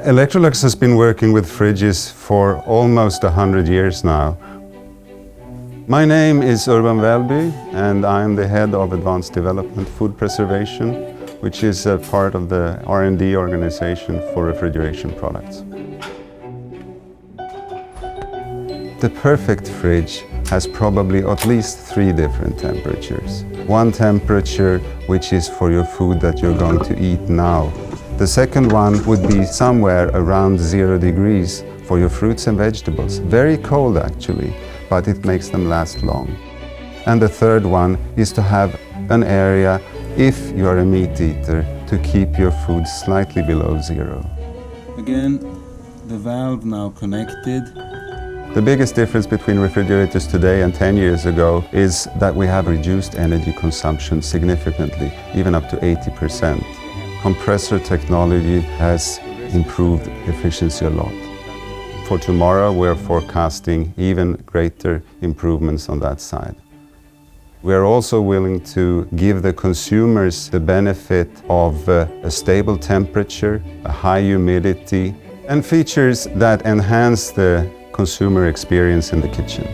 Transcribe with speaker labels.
Speaker 1: Electrolux has been working with fridges for almost 100 years now. My name is Urban Välby and I'm the head of Advanced Development Food Preservation, which is a part of the R&D organization for refrigeration products. The perfect fridge has probably at least 3 different temperatures. One temperature which is for your food that you're going to eat now. The second one would be somewhere around 0 degrees for your fruits and vegetables. Very cold actually, but it makes them last long. And the third one is to have an area, if you are a meat eater, to keep your food slightly below 0.
Speaker 2: Again, the valve now connected.
Speaker 1: The biggest difference between refrigerators today and 10 years ago is that we have reduced energy consumption significantly, even up to 80%. Compressor technology has improved efficiency a lot. For tomorrow, we're forecasting even greater improvements on that side. We're also willing to give the consumers the benefit of a stable temperature, a high humidity, and features that enhance the consumer experience in the kitchen.